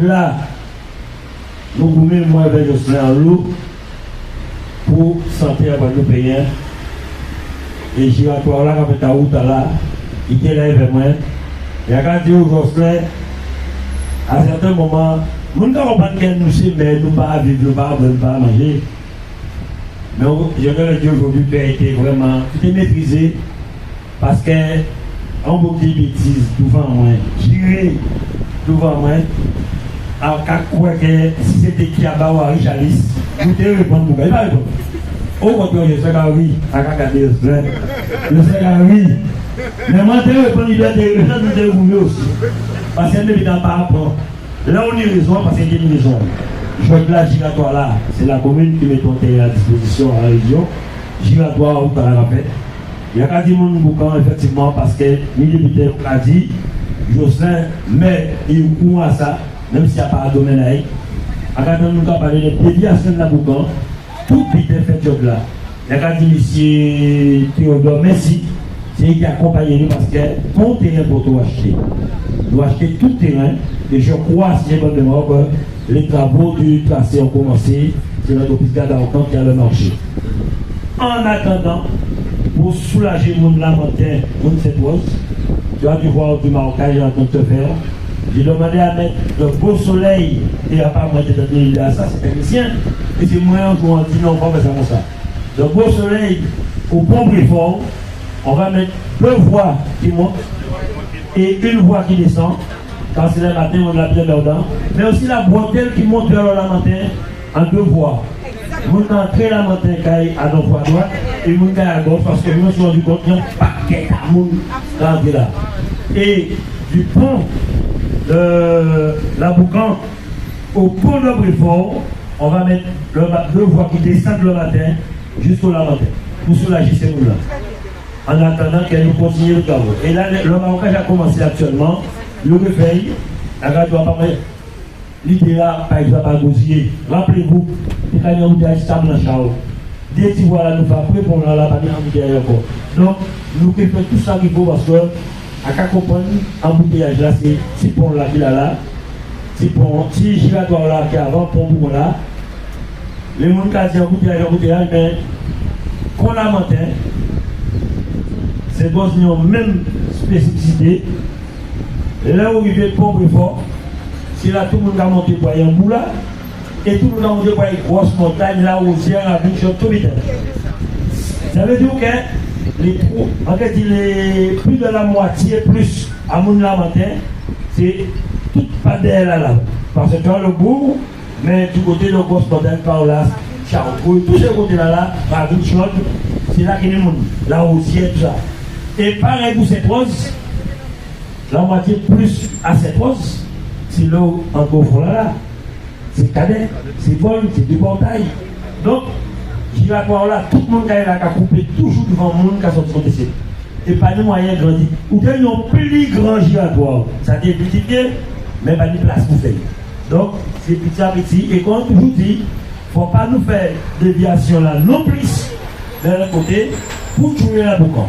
là, nous voulons moi avec Jocelyn en l'eau pour santé à Guadeloupéen. Et giratoire là, quand on route là, il était là avec moi. Et quand je dis Jocelyn, à certains moments, nous ne comprenons pas qu'elle nous sait, mais nous ne pouvons pas vivre, nous ne pouvons pas manger. Mais je voudrais dire aujourd'hui que tu as été vraiment, tu t'es maîtrisé parce que on vous dit bêtises devant moi, j'irai devant moi, à quoi que si c'était qui a baou à Richalis, vous devez répondre pour il va répondre. Au contraire, je sais que oui, à regarder je sais que oui. Mais moi, je vais répondre, il doit être vous aussi. Parce qu'elle ne vient pas apprendre. Là, on y raison parce qu'il y a une raison. Je vois que la giratoire là, c'est la commune qui met ton terrain à disposition à la région. Giratoire ou par la paix. Il y a qu'à dire mon boucan effectivement parce que le député a dit, Jocelyn, mais il est au courant à ça, même s'il n'y a pas de domaine à y. À nous parler de déviation de la boucan, tout député fait job là. Il y a qu'à dire monsieur Théodore, merci, c'est lui qui accompagne nous parce que ton terrain pour tout acheter. Nous acheter tout terrain et je crois, si j'ai bonne mémoire, que les travaux du tracé ont commencé, c'est notre hôpital d'Arcan qui a le marché. En attendant, pour soulager mon lamentin, mon cette rose, tu as dû voir du marocain en train de te faire. J'ai demandé à mettre le beau soleil, et à part moi de donner à ça, c'est technicien, et c'est moi qui on dit non, on va faire ça comme ça. Le beau soleil au pont Bréfort, on va mettre deux voies qui montent et une voie qui descend. Quand c'est le matin, on l'a bien dedans. Mais aussi la bretelle qui monte vers le lamentin en deux voies. Nous entrons la montagne à notre voie droite et nous à gauche parce que nous sommes rendu compte qu'il y a un paquet de monde là. Et du pont de la Boucan au pont de Bréfort, on va mettre deux voies qui descendent le matin jusqu'au lamentin pour soulager ces gens-là. En attendant qu'elle nous continue le travail. Et là, le marocain a commencé actuellement, le réveil, la radio a pas mal. L'idée là, par exemple, à Gosier, rappelez-vous, les camions de stable dans Charles. Dès que voilà, nous faisons pour nous la partie embouteillage encore. Donc, nous faisons tout ça qu'il faut parce que, à qu'à comprendre, embouteillage là, c'est ce pont là qu'il a là, c'est pont, si giratoire là qui est avant, pont pour là, les gens qui ont dit embouteillage, mais qu'on a matin, c'est dans une même spécificité. Et là où il vient de pont Bréfort, c'est là tout le monde a monté pour un bout là, et tout le monde a monté pour une grosse montagne là où il y a un tout vite. Ça veut dire que les trous, en fait, plus de la moitié plus à mon matin, c'est toute pas derrière là. Parce que dans le bourg, mais du côté de la grosse montagne par là, Charles, tout ce côté-là, là, c'est là qu'il y a le monde, là où il y a tout ça. Et pareil pour cette rose, la moitié plus à cette rose, c'est l'eau en coffre là, c'est cadet, c'est vol, c'est du portail. Donc, giratoire là, tout le monde qui a coupé toujours devant le monde qui a sorti son décès. Et pas de moyens grandis. Ou bien ils ont plus grand giratoire. Ça dit petit pied, mais pas de place pour faire. Donc, c'est petit à petit. Et comme on toujours dit, il ne faut pas nous faire déviation là non plus vers le côté pour trouver la boucan.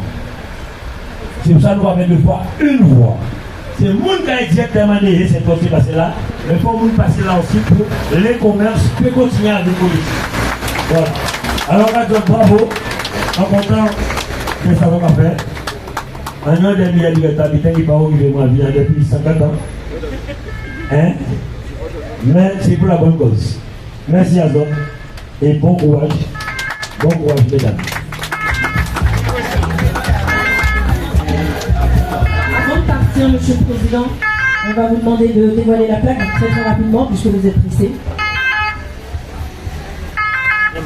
C'est pour ça que nous allons mettre deux fois une voie. C'est le monde qui a exactement dit cette fois passer là, mais il faut nous passer là aussi pour les commerces qui continuent à décoller. Voilà. Alors, bravo, en content de savoir quoi faire. Un an dernier, il y a des habitants qui parlent au vient depuis 50 ans. Hein? Mais c'est pour la bonne cause. Merci à vous et bon courage. Bon courage, mesdames. Monsieur le Président, on va vous demander de dévoiler la plaque très très rapidement puisque vous êtes pressé. Mais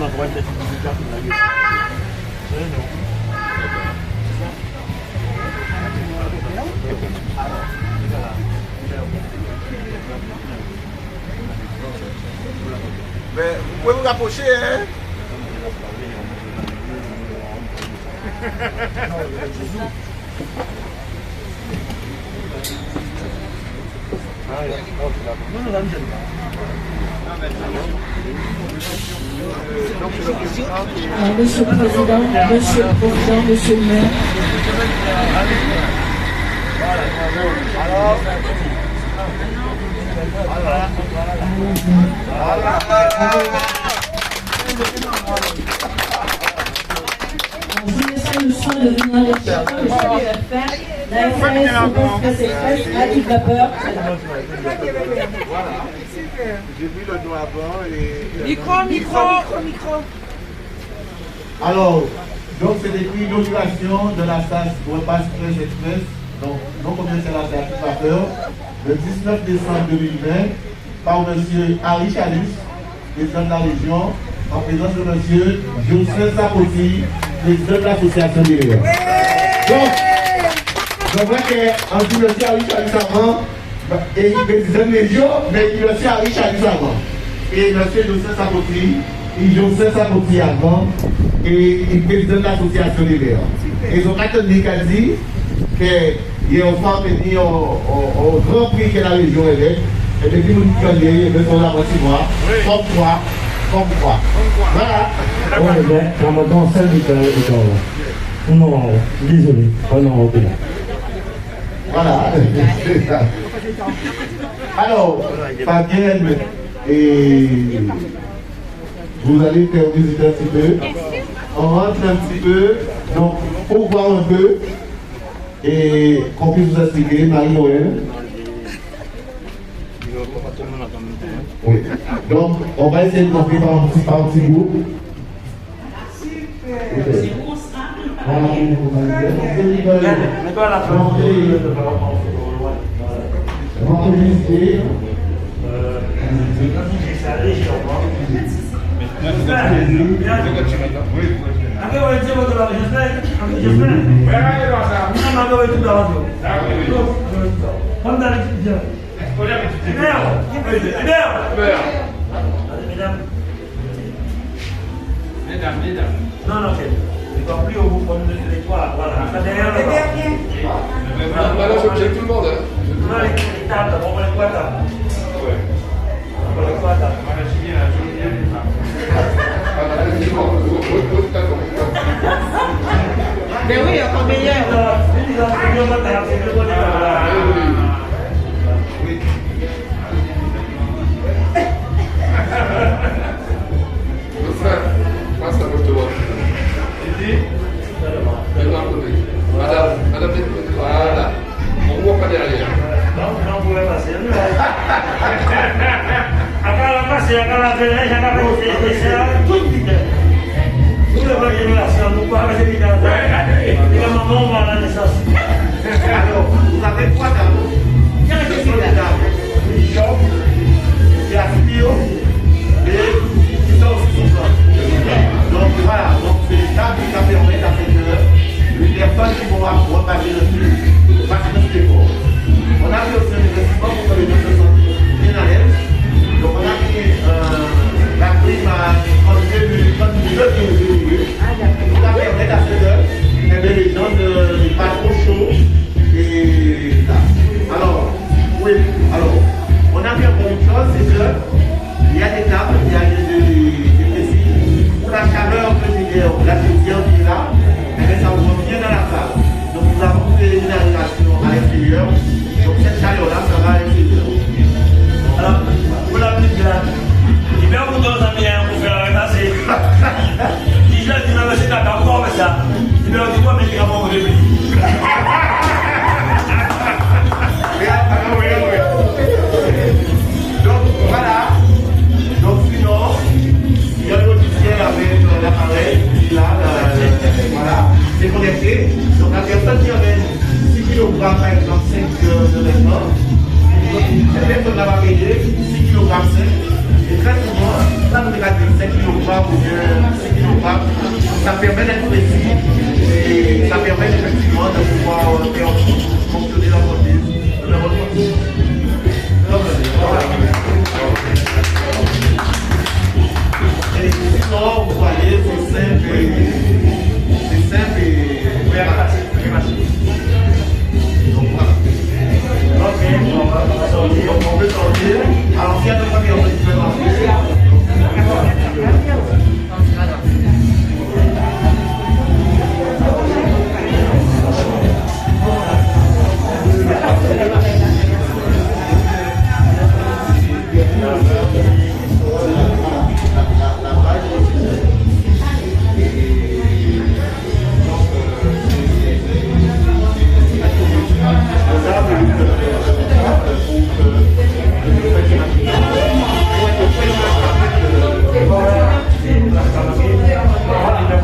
vous pouvez vous rapprocher, hein? Monsieur le Président, Monsieur le Maire. Je vous laisse le soin de venir les chercher, je vais le faire. La SAS, Presse Express, à toute vapeur. J'ai vu le nom avant et... Micro. Alors, donc c'est écrit l'inauguration de la SAS Repas Express. Donc, non commercial à vapeur, le 19 décembre 2020, par M. Harry Chalus, président de la région, en présence de M. Joseph Sapoti, président de l'association des Léons. Donc, je vois qu'en dit M. Harry Chalus avant, et il est président de la région, mais il est M. Harry Chalus avant. Et M. Joseph Sapoti, et Joseph Sapoti avant, et il est président de l'association des Léons. Et son catholique a dit qu'il y a un femme venu au grand prix que la région est. Et depuis nous disons, il veut qu'on la mois, comme quoi. Voilà. Oui, mais Ramadan, celle du temps. Non, désolé. Oh non, ok. Voilà. Alors, Fabienne, et vous allez faire visiter un petit peu. On rentre un petit peu, donc pour voir un peu et qu'on puisse vous expliquer, Marie-Noël. Oui. Donc, on va essayer de compter par un petit bout. Mesdames. Non, ok. Il ne va plus au bout de l'étoile. Voilà. Derrière le bas. Là, j'objecte tout le monde. Non, les tables, on va les quoi tables. Ouais. On va les quoi tables. Mais oui, il y a combien hier? Madame, voilà. On ne voit pas derrière. Non, on pouvait passer. Après la passer, après la venir, j'ai pas fait c'est tout vite. Nous le voyons génération, nous pas avec les gars. Et la maman va à la naissance. Alors, vous avez quoi d'abord? Quelle est dames? Les gens, et la bio, et qui sont aussi sous plan. Donc voilà, donc c'est ça qui va permettre à cette une personne qui pourra repasser le plus, passer le plus fort. On a fait aussi un investissement pour que les gens se sentent bien à l'aise. Donc on a fait la prime en 2022 qui va permettre à les gens de pas trop chaud. Et là. Alors, oui, alors, on a fait encore une chose, c'est qu'il y a des tables, il y a des précis. Pour la chaleur que j'ai la chaudière qui est là, ça vous revient dans la salle. Donc nous avons fait une aération à l'extérieur. Donc cette chaleur-là, ça va à l'extérieur. Alors, pour la petite grande, il vient vous donner un meilleur pour faire la passer. Si je dis, mais c'est d'accord, comment on fait ça? Il vient vous dire, mais il va m'en début. Donc voilà. Donc sinon, il y a le logiciel avec l'appareil, là, voilà, c'est connecté. Donc la personne qui avait 6 kg par exemple 5 de vêtements, cette personne-là va payer 6 kg 5. Et très souvent, ça nous regarde 5 kg ou bien 6 kg. Ça permet d'être précis et ça permet effectivement de pouvoir faire fonctionner l'entreprise de la bonne façon. Et sinon, vous voyez, c'est simple et ouvert à la machine. Donc voilà. Ok, on va sortir, on peut sortir. Alors, s'il y a d'autres familles, on peut se faire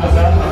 faire ça.